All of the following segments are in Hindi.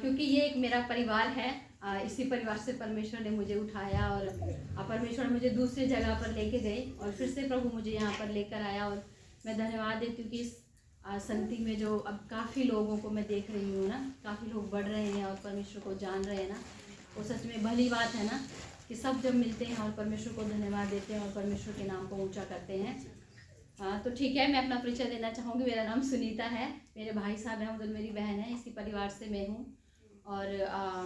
क्योंकि ये एक मेरा परिवार है, इसी परिवार से परमेश्वर ने मुझे उठाया और परमेश्वर मुझे दूसरी जगह पर लेके गए और फिर से प्रभु मुझे यहाँ पर लेकर आया। और मैं धन्यवाद देती हूँ कि इस संगति में जो अब काफ़ी लोगों को मैं देख रही हूँ ना, काफ़ी लोग बढ़ रहे हैं और परमेश्वर को जान रहे हैं ना, वो सच में भली बात है ना कि सब जब मिलते हैं और परमेश्वर को धन्यवाद देते हैं और परमेश्वर के नाम को ऊंचा करते हैं। तो ठीक है, मैं अपना परिचय देना चाहूँगी। मेरा नाम सुनीता है, मेरे भाई साहब हैं, उधर मेरी बहन है, इसी परिवार से मैं हूँ। और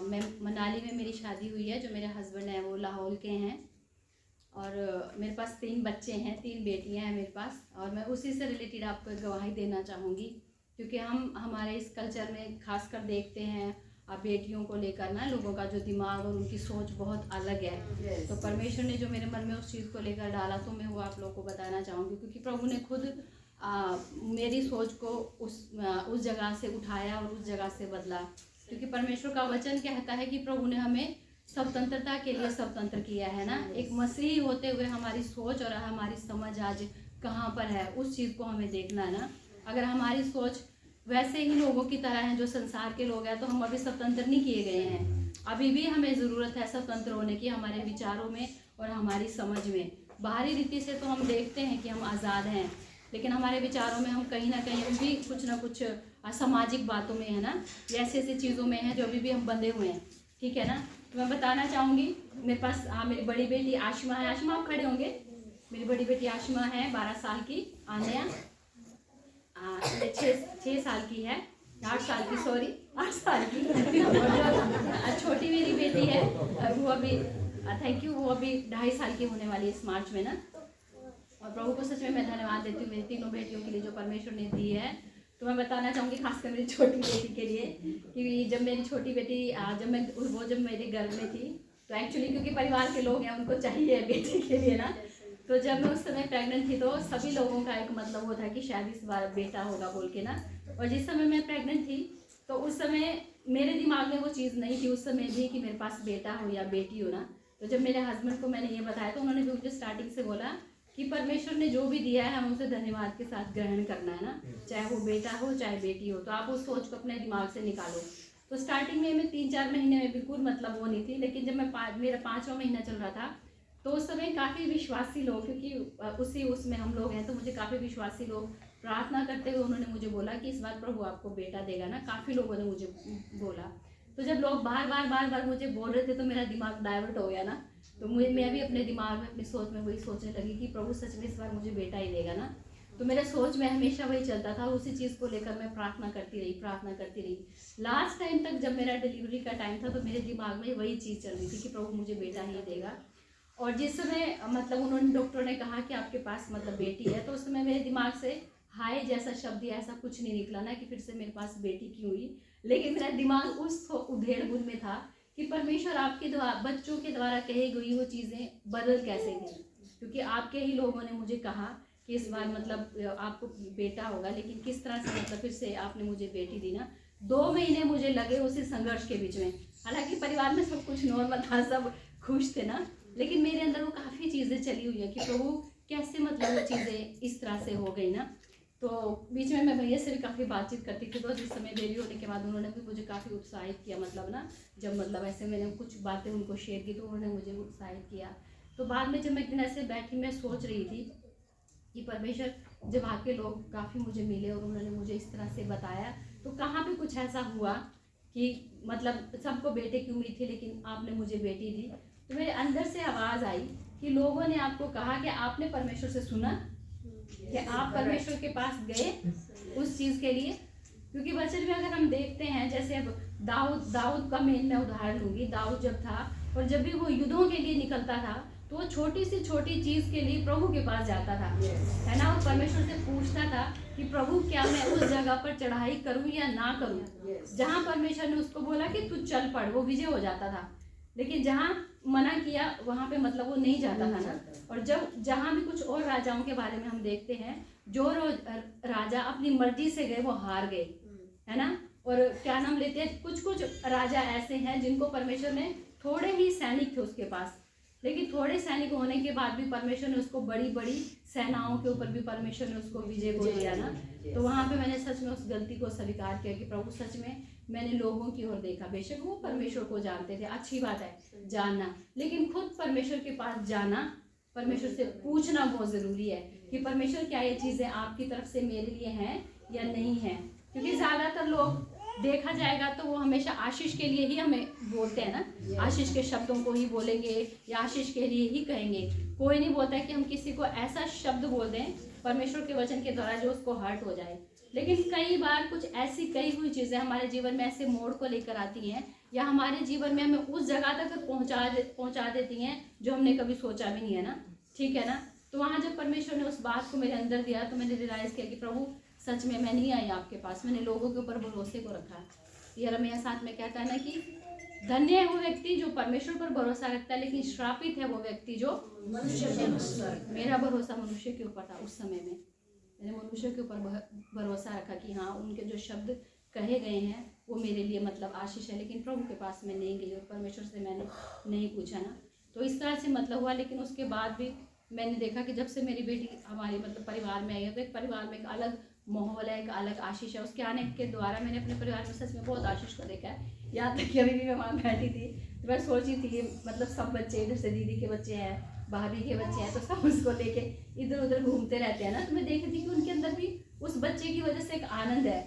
मैं मनाली में मेरी शादी हुई है। जो मेरे हस्बैंड हैं वो लाहौर के हैं और मेरे पास 3 बच्चे हैं, 3 बेटियां हैं मेरे पास। और मैं उसी से रिलेटेड आपको एक गवाही देना चाहूँगी, क्योंकि हम हमारे इस कल्चर में खासकर देखते हैं बेटियों को लेकर ना लोगों का जो दिमाग और उनकी सोच बहुत अलग है। तो परमेश्वर ने जो मेरे मन में उस चीज़ को लेकर डाला तो मैं वो आप लोगों को बताना चाहूँगी, क्योंकि प्रभु ने खुद मेरी सोच को उस जगह से उठाया और उस जगह से बदला। क्योंकि परमेश्वर का वचन कहता है कि प्रभु ने हमें स्वतंत्रता के लिए स्वतंत्र किया है ना। एक मसीही होते हुए हमारी सोच और हमारी समझ आज कहाँ पर है, उस चीज़ को हमें देखना है ना। अगर हमारी सोच वैसे ही लोगों की तरह है जो संसार के लोग हैं, तो हम अभी स्वतंत्र नहीं किए गए हैं। अभी भी हमें ज़रूरत है स्वतंत्र होने की, हमारे विचारों में और हमारी समझ में। बाहरी रीति से तो हम देखते हैं कि हम आज़ाद हैं, लेकिन हमारे विचारों में हम कहीं ना कहीं भी कुछ ना कुछ असामाजिक बातों में है ना, ऐसी ऐसी चीज़ों में है जो अभी भी हम बंधे हुए हैं। ठीक है ना। तो मैं बताना चाहूँगी, मेरे पास मेरी बड़ी बेटी आशिमा है। आशिमा आप खड़े होंगे। मेरी बड़ी बेटी आशिमा है, 12 साल की। आन्या 6 साल की है, 8 साल की, सॉरी 8 साल की। छोटी मेरी बेटी है, वो अभी थैंक यू, वो अभी 2.5 साल की होने वाली है इस मार्च में ना। और प्रभु को सच में मैं धन्यवाद देती हूँ मेरी तीनों बेटियों के लिए जो परमेश्वर ने दी है। तो मैं बताना चाहूँगी खासकर मेरी छोटी बेटी के लिए, कि जब मेरी छोटी बेटी जब मेरे घर में थी, तो एक्चुअली क्योंकि परिवार के लोग हैं उनको चाहिए बेटी के लिए ना, तो जब मैं उस समय प्रेग्नेंट थी तो सभी लोगों का एक मतलब वो था कि शायद इस बार बेटा होगा बोल के ना। और जिस समय मैं प्रेग्नेंट थी तो उस समय मेरे दिमाग में वो चीज़ नहीं थी उस समय भी कि मेरे पास बेटा हो या बेटी हो ना। तो जब मेरे हस्बैंड को मैंने ये बताया तो उन्होंने भी मुझे स्टार्टिंग से बोला कि परमेश्वर ने जो भी दिया है हम उसे धन्यवाद के साथ ग्रहण करना है ना, चाहे वो बेटा हो चाहे बेटी हो। तो आप उस सोच को अपने दिमाग से निकालो। तो स्टार्टिंग में मैं 3-4 महीने में बिल्कुल मतलब वो नहीं थी, लेकिन जब मैं मेरा 5वां महीना चल रहा था तो उस समय काफ़ी विश्वासी लोग, क्योंकि उसमें हम लोग हैं, तो मुझे काफ़ी विश्वासी लोग प्रार्थना करते हुए उन्होंने मुझे बोला कि इस बार प्रभु आपको बेटा देगा ना। काफ़ी लोगों ने मुझे बोला। तो जब लोग बार बार मुझे बोल रहे थे तो मेरा दिमाग डाइवर्ट हो गया ना। तो मैं भी अपने दिमाग में अपनी सोच में वही सोचने लगी कि प्रभु सच में इस बार मुझे बेटा ही देगा ना। तो मेरे सोच में हमेशा वही चलता था, उसी चीज़ को लेकर मैं प्रार्थना करती रही। लास्ट टाइम तक जब मेरा डिलीवरी का टाइम था तो मेरे दिमाग में वही चीज़ चल रही थी कि प्रभु मुझे बेटा ही देगा। और जिस समय मतलब उन्होंने डॉक्टर ने कहा कि आपके पास मतलब बेटी है, तो उस समय मेरे दिमाग से हाय जैसा शब्द या ऐसा कुछ नहीं निकला ना कि फिर से मेरे पास बेटी क्यों हुई। लेकिन मेरा दिमाग उस उधेड़ बुन में था कि परमेश्वर आपके द्वारा बच्चों के द्वारा कही गई वो चीज़ें बदल कैसे गई, क्योंकि आपके ही लोगों ने मुझे कहा कि इस बार मतलब आपको बेटा होगा, लेकिन किस तरह से मतलब फिर से आपने मुझे बेटी दी ना। 2 महीने मुझे लगे उसी संघर्ष के बीच में। हालांकि परिवार में सब कुछ नॉर्मल था, सब खुश थे ना, लेकिन मेरे अंदर वो काफ़ी चीज़ें चली हुई है कि प्रभु कैसे मतलब वो चीज़ें इस तरह से हो गई ना। तो बीच में मैं भैया से भी काफ़ी बातचीत करती थी, तो जिस समय बेबी होने के बाद उन्होंने भी मुझे काफ़ी उत्साहित किया, मतलब ना जब मतलब ऐसे मैंने कुछ बातें उनको शेयर की तो उन्होंने मुझे उत्साहित किया। तो बाद में जब मैं एक दिन ऐसे बैठी मैं सोच रही थी कि परमेश्वर जब आपके लोग काफ़ी मुझे मिले और उन्होंने मुझे इस तरह से बताया, तो कहाँ पे कुछ ऐसा हुआ कि मतलब सबको बेटे की उम्मीद थी लेकिन आपने मुझे बेटी दी। तो मेरे अंदर से आवाज़ आई कि लोगों ने आपको कहा कि आपने परमेश्वर से सुना कि आप परमेश्वर के पास गए उस चीज़ के लिए। क्योंकि वचन में अगर हम देखते हैं, जैसे अब दाऊद का मैं उदाहरण लूँगी। दाऊद जब था और जब भी वो युद्धों के लिए निकलता था तो वो छोटी सी छोटी चीज़ के लिए प्रभु के पास जाता था, है ना। वो परमेश्वर से पूछता था कि प्रभु क्या मैं उस जगह पर चढ़ाई करूँ या ना करूँ। जहाँ परमेश्वर ने उसको बोला कि तू चल पड़, वो विजय हो जाता था। लेकिन जहाँ मना किया वहाँ पे मतलब वो नहीं जाता था ना। और जहाँ भी कुछ और राजाओं के बारे में हम देखते हैं, जो राजा अपनी मर्जी से गए वो हार गए, है ना। और क्या नाम लेते हैं, कुछ राजा ऐसे हैं जिनको परमेश्वर ने, थोड़े ही सैनिक थे उसके पास, लेकिन थोड़े सैनिक होने के बाद भी परमेश्वर ने उसको बड़ी बड़ी सेनाओं के ऊपर भी परमेश्वर ने उसको विजय को दिया ना। तो वहाँ पे मैंने सच में उस गलती को स्वीकार किया कि प्रभु सच में मैंने लोगों की ओर देखा। बेशक वो परमेश्वर को जानते थे, अच्छी बात है जानना, लेकिन खुद परमेश्वर के पास जाना, परमेश्वर से पूछना बहुत ज़रूरी है कि परमेश्वर क्या ये चीज़ें आपकी तरफ से मेरे लिए हैं या नहीं है। क्योंकि ज़्यादातर लोग देखा जाएगा तो वो हमेशा आशीष के लिए ही हमें बोलते हैं ना, आशीष के शब्दों को ही बोलेंगे या आशीष के लिए ही कहेंगे। कोई नहीं बोलता है कि हम किसी को ऐसा शब्द बोल दें परमेश्वर के वचन के द्वारा जो उसको हर्ट हो जाए। लेकिन कई बार कुछ ऐसी कई हुई चीज़ें हमारे जीवन में ऐसे मोड़ को लेकर आती हैं या हमारे जीवन में हमें उस जगह तक पहुंचा देती हैं जो हमने कभी सोचा भी नहीं है ना, ठीक है ना। तो वहाँ जब परमेश्वर ने उस बात को मेरे अंदर दिया तो मैंने रियलाइज़ किया कि प्रभु सच में मैं नहीं आई आपके पास, मैंने लोगों के ऊपर भरोसे को रखा। यिर्मयाह 7 में कहता है ना कि धन्य है वो व्यक्ति जो परमेश्वर पर भरोसा रखता है, लेकिन श्रापित है वो व्यक्ति जो मनुष्य। मेरा भरोसा मनुष्य के ऊपर था। उस समय में मैंने मनुष्य के ऊपर भरोसा रखा कि हाँ उनके जो शब्द कहे गए हैं वो मेरे लिए मतलब आशीष है, लेकिन प्रभु के पास मैं नहीं गई और परमेश्वर से मैंने नहीं पूछा ना। तो इस तरह से मतलब हुआ। लेकिन उसके बाद भी मैंने देखा कि जब से मेरी बेटी हमारे मतलब परिवार में आई है तो एक परिवार में एक अलग माहौल है, एक अलग आशीष है। उसके आने के द्वारा मैंने अपने परिवार में सच में बहुत आशीष को देखा है। यहाँ तक कि अभी भी मैं वहाँ बैठी थी तो मैं सोच रही थी कि मतलब सब बच्चे, जैसे दीदी के बच्चे हैं, भाभी के बच्चे हैं, तो सब उसको लेके इधर उधर घूमते रहते हैं ना। तो मैं देख रही थी कि उनके अंदर भी उस बच्चे की वजह से एक आनंद है,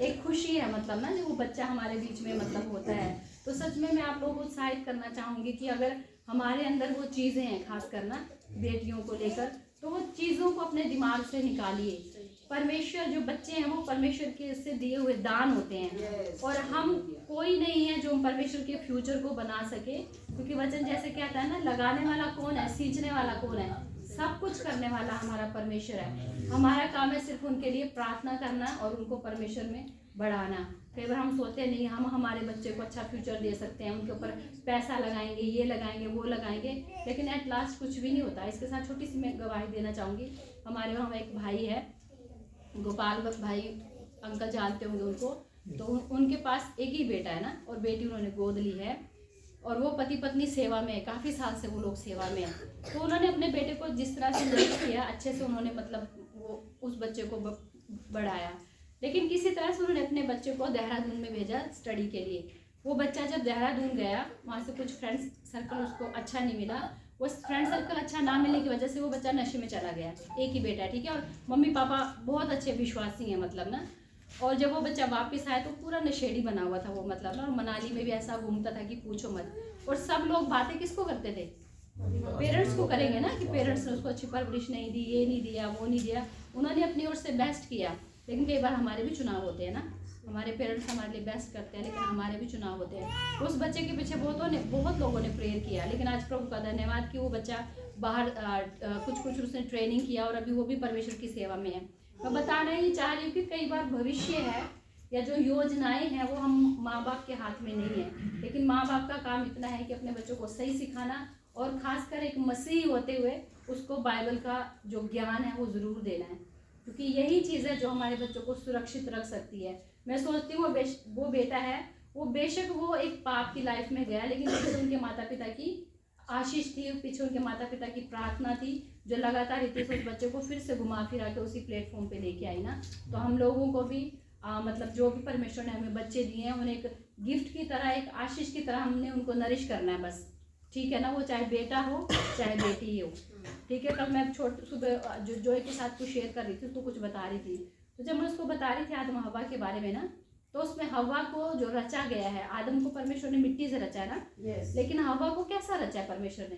एक खुशी है, मतलब ना जो वो बच्चा हमारे बीच में मतलब होता है। तो सच में मैं आप लोगों को उत्साहित करना चाहूँगी कि अगर हमारे अंदर वो चीज़ें हैं, खास करना बेटियों को लेकर, तो वो चीज़ों को अपने दिमाग से निकालिए। परमेश्वर जो बच्चे हैं वो परमेश्वर के से दिए हुए दान होते हैं और हम कोई नहीं है जो परमेश्वर के फ्यूचर को बना सके। क्योंकि वचन जैसे कहता है ना, लगाने वाला कौन है, सींचने वाला कौन है, सब कुछ करने वाला हमारा परमेश्वर है। हमारा काम है सिर्फ उनके लिए प्रार्थना करना और उनको परमेश्वर में बढ़ाना। कई बार हम सोचते हैं नहीं हम हमारे बच्चे को अच्छा फ्यूचर दे सकते हैं, उनके ऊपर पैसा लगाएंगे, ये लगाएंगे, वो लगाएंगे, लेकिन एट लास्ट कुछ भी नहीं होता। इसके साथ छोटी सी मैं गवाही देना चाहूँगी। हमारे वहाँ एक भाई है, गोपाल भाई, अंकल जानते होंगे उनको। तो उनके पास एक ही बेटा है ना और बेटी उन्होंने गोद ली है और वो पति पत्नी सेवा में है, काफ़ी साल से वो लोग सेवा में है। तो उन्होंने अपने बेटे को जिस तरह से नरिश किया अच्छे से, उन्होंने मतलब वो उस बच्चे को बढ़ाया। लेकिन किसी तरह से उन्होंने अपने बच्चे को देहरादून में भेजा स्टडी के लिए। वो बच्चा जब देहरादून गया, वहाँ से कुछ फ्रेंड्स सर्कल उसको अच्छा नहीं मिला। वो फ्रेंड सर्कल अच्छा ना मिलने की वजह से वो बच्चा नशे में चला गया। एक ही बेटा है, ठीक है, और मम्मी पापा बहुत अच्छे विश्वासी हैं मतलब ना। और जब वो बच्चा वापस आया तो पूरा नशेड़ी बना हुआ था वो मतलब ना, और मनाली में भी ऐसा घूमता था कि पूछो मत। और सब लोग बातें किसको करते थे, पेरेंट्स को करेंगे ना, कि पेरेंट्स ने उसको अच्छी परवरिश नहीं दी, ये नहीं दिया, वो नहीं दिया। उन्होंने अपनी ओर से बेस्ट किया। लेकिन कई बार हमारे भी चुनाव होते हैं ना, हमारे पेरेंट्स हमारे लिए बेस्ट करते हैं, लेकिन हमारे भी चुनाव होते हैं। उस बच्चे के पीछे बहुत लोगों ने प्रेयर किया। लेकिन आज प्रभु का धन्यवाद कि वो बच्चा बाहर कुछ उसने ट्रेनिंग किया और अभी वो भी परमेश्वर की सेवा में है। मैं बताना ही चाह रही हूँ कि कई बार भविष्य है या जो योजनाएं हैं वो हम माँ बाप के हाथ में नहीं है, लेकिन माँ बाप का काम इतना है कि अपने बच्चों को सही सिखाना और खासकर एक मसीही होते हुए उसको बाइबल का जो ज्ञान है वो ज़रूर देना है। क्योंकि यही चीज़ है जो हमारे बच्चों को सुरक्षित रख सकती है। मैं सोचती हूँ वो बेटा है, वो बेशक वो एक पाप की लाइफ में गया, लेकिन पीछे उनके माता पिता की आशीष थी, पीछे उनके माता पिता की प्रार्थना थी जो लगातार इतने उस बच्चे को फिर से घुमा फिरा के उसी प्लेटफॉर्म पे लेके आई ना। तो हम लोगों को भी मतलब जो भी परमेश्वर ने हमें बच्चे दिए हैं उन्हें एक गिफ्ट की तरह, एक आशीष की तरह हमने उनको नरिश करना है बस, ठीक है ना। वो चाहे बेटा हो चाहे बेटी हो, ठीक है। कल मैं सुबह जो के साथ कुछ शेयर कर रही थी, उसको कुछ बता रही थी। तो जब मैं उसको बता रही थी आदम हवा के बारे में ना, तो उसमें हवा को जो रचा गया है, आदम को परमेश्वर ने मिट्टी से रचा है ना, लेकिन हवा को कैसा रचा है परमेश्वर ने?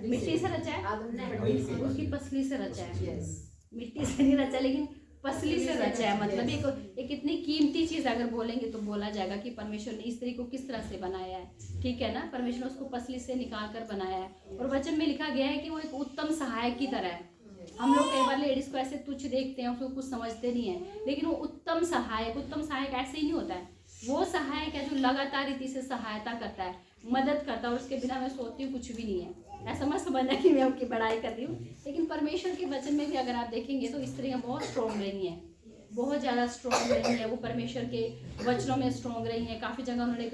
मिट्टी से रचा है, उसकी पसली से रचा है। मिट्टी से नहीं रचा लेकिन पसली से रचा है। मतलब एक इतनी कीमती चीज़ अगर बोलेंगे तो बोला जाएगा कि परमेश्वर ने स्त्री को किस तरह से बनाया है, ठीक है ना। परमेश्वर ने उसको पसली से निकाल कर बनाया है और वचन में लिखा गया है कि वो एक उत्तम सहायक की तरह है। हम लोग कई बार लेडीज़ को ऐसे तुच्छ देखते हैं, उसको कुछ समझते नहीं है, लेकिन वो उत्तम सहायक ऐसे ही नहीं होता है। वो सहायक है जो लगातार रीति से सहायता करता है, मदद करता है, और उसके बिना मैं सोचती हूँ कुछ भी नहीं है। ऐसा मत समझना कि मैं उनकी बड़ाई कर रही हूँ, लेकिन परमेश्वर के वचन में भी अगर आप देखेंगे तो स्त्रियाँ बहुत स्ट्रॉन्ग रही हैं, बहुत ज़्यादा स्ट्रॉन्ग रही हैं। वो परमेश्वर के वचनों में स्ट्रॉन्ग रही हैं। काफ़ी जगह उन्होंने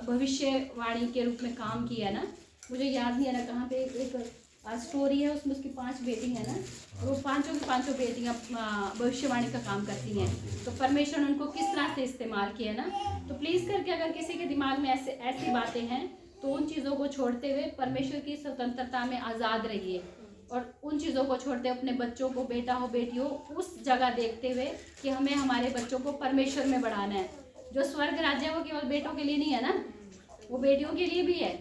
भविष्यवाणी के रूप में काम किया ना। मुझे याद नहीं है ना कहाँ पे एक स्टोरी है, उसमें उसकी 5 बेटी है ना, वो पांचों की पांचों बेटियां भविष्यवाणी का काम करती हैं। तो परमेश्वर ने उनको किस तरह से इस्तेमाल किया ना। तो प्लीज़ करके अगर किसी के दिमाग में ऐसी बातें हैं तो उन चीज़ों को छोड़ते हुए परमेश्वर की स्वतंत्रता में आज़ाद रहिए, और उन चीज़ों को छोड़ते अपने बच्चों को, बेटा हो बेटी हो, उस जगह देखते हुए कि हमें हमारे बच्चों को परमेश्वर में बढ़ाना है। जो स्वर्ग राज्य है वो केवल बेटों के लिए नहीं है ना, वो बेटियों के लिए भी है।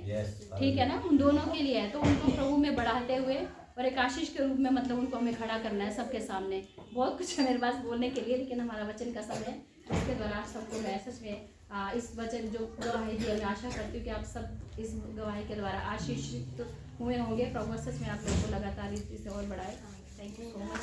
ठीक है ना, उन दोनों के लिए है। तो उनको प्रभु में बढ़ाते हुए और एक आशीष के रूप में मतलब उनको हमें खड़ा करना है सबके सामने। बहुत कुछ है मेरे पास बोलने के लिए, लेकिन हमारा वचन का समय है, इसके द्वारा आप सबको मैं सच में इस वचन जो गवाही दी है, मैं आशा करती हूँ कि आप सब इस गवाही के द्वारा आशीषित हुए होंगे। प्रभु सच में आप लोगों को लगातार इस चीज़ से और बढ़ाए। Thank you so much.